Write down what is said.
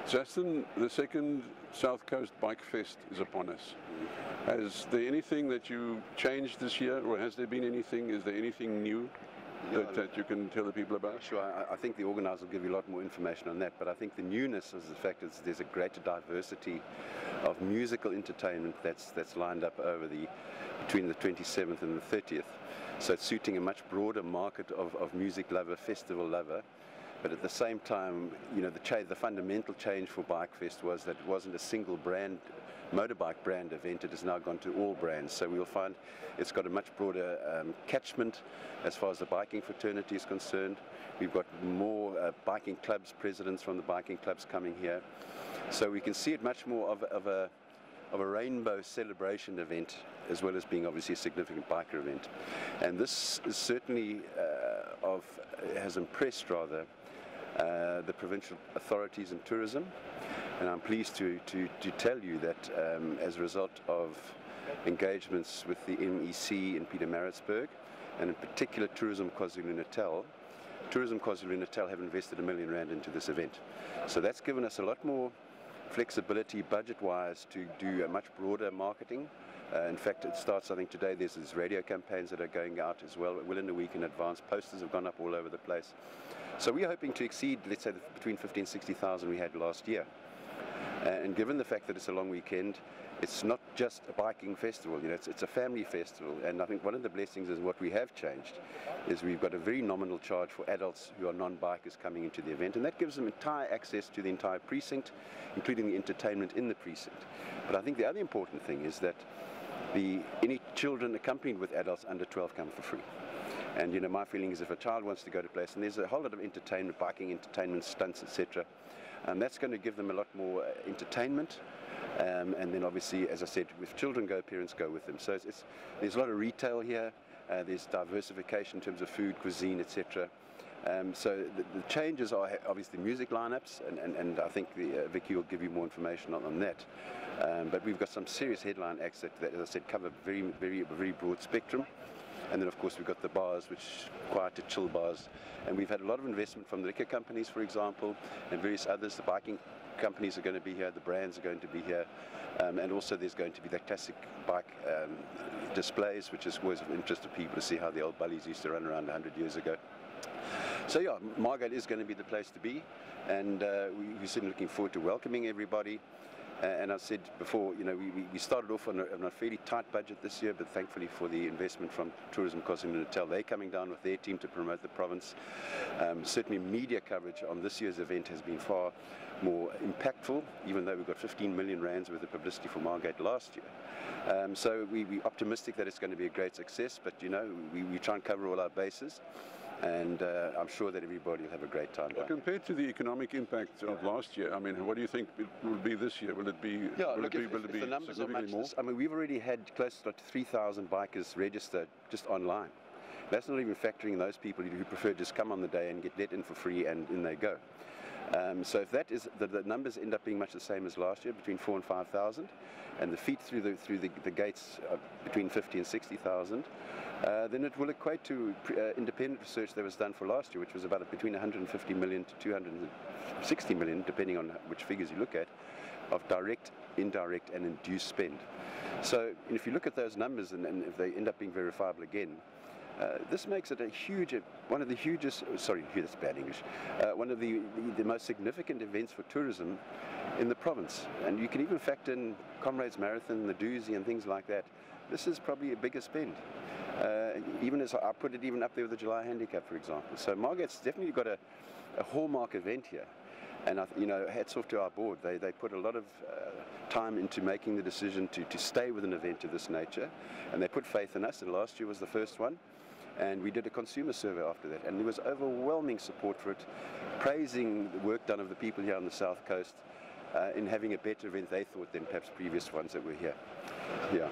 Justin, the second South Coast Bike Fest is upon us. Has there anything that you changed this year, or has there been anything, is there anything new that you can tell the people about? Sure, I think the organiser will give you a lot more information on that, but I think the newness is the fact that there's a greater diversity of musical entertainment that's lined up over between the 27th and the 30th. So it's suiting a much broader market of music lover, festival lover. But at the same time, you know, the fundamental change for Bike Fest was that it wasn't a single brand, motorbike brand event. It has now gone to all brands. So we'll find it's got a much broader catchment as far as the biking fraternity is concerned. We've got more biking clubs, presidents from the biking clubs coming here. So we can see it much more of a rainbow celebration event, as well as being obviously a significant biker event. And this is certainly has impressed rather the provincial authorities and tourism, and I'm pleased to tell you that as a result of engagements with the MEC in Pietermaritzburg, and in particular Tourism KwaZulu-Natal, Tourism KwaZulu-Natal have invested R1 million into this event. So that's given us a lot more flexibility budget-wise to do a much broader marketing. In fact, it starts, I think today there's these radio campaigns that are going out as well in a week in advance. Posters have gone up all over the place. So we're hoping to exceed, let's say, between 50,000 and 60,000 we had last year. And given the fact that it's a long weekend, it's not just a biking festival, you know, it's a family festival. And I think one of the blessings is what we have changed is we've got a very nominal charge for adults who are non-bikers coming into the event, and that gives them entire access to the entire precinct, including the entertainment in the precinct. But I think the other important thing is that any children accompanied with adults under 12 come for free. And you know, my feeling is if a child wants to go to a place, and there's a whole lot of entertainment, biking entertainment, stunts, etc., that's going to give them a lot more entertainment. And then obviously, as I said, if children go, parents go with them. So there's a lot of retail here, there's diversification in terms of food, cuisine, etc. So the changes are obviously music lineups, and I think Vicky will give you more information on that. But we've got some serious headline acts that, as I said, cover a very broad spectrum. And then of course we've got the bars, which quiet to chill bars, and we've had a lot of investment from the liquor companies, for example, and various others. The biking companies are going to be here, the brands are going to be here, and also there's going to be the classic bike displays, which is always of interest to people to see how the old bullies used to run around 100 years ago. So yeah, Margate is going to be the place to be, and we're certainly looking forward to welcoming everybody. And I said before, you know, we started off on a fairly tight budget this year, but thankfully for the investment from Tourism KwaZulu-Natal, they're coming down with their team to promote the province. Certainly media coverage on this year's event has been far more impactful, even though we got 15 million rands worth of publicity for Margate last year. So we're optimistic that it's going to be a great success, but you know, we try and cover all our bases. And I'm sure that everybody will have a great time. Well, compared to the economic impact of last year, I mean, what do you think it will be this year? Will it be? Yeah, look, if the numbers are much more? I mean, we've already had close to 3,000 bikers registered just online. That's not even factoring those people who prefer to just come on the day and get let in for free, and in they go. So if that is the numbers end up being much the same as last year, between 4,000 and 5,000, and the feet through the gates between 50,000 and 60,000, then it will equate to independent research that was done for last year, which was about between 150 million to 260 million, depending on which figures you look at, of direct, indirect, and induced spend. So if you look at those numbers, and if they end up being verifiable again, this makes it one of the hugest, sorry, that's bad English, one of the most significant events for tourism in the province. And you can even factor in Comrades Marathon, the Doozy and things like that. This is probably a bigger spend. Even as I put it even up there with the July Handicap, for example. So Margate's definitely got a hallmark event here. And you know, hats off to our board. They put a lot of time into making the decision to stay with an event of this nature, and they put faith in us. And last year was the first one, and we did a consumer survey after that, and there was overwhelming support for it, praising the work done of the people here on the South Coast in having a better event they thought than perhaps previous ones that were here. Yeah.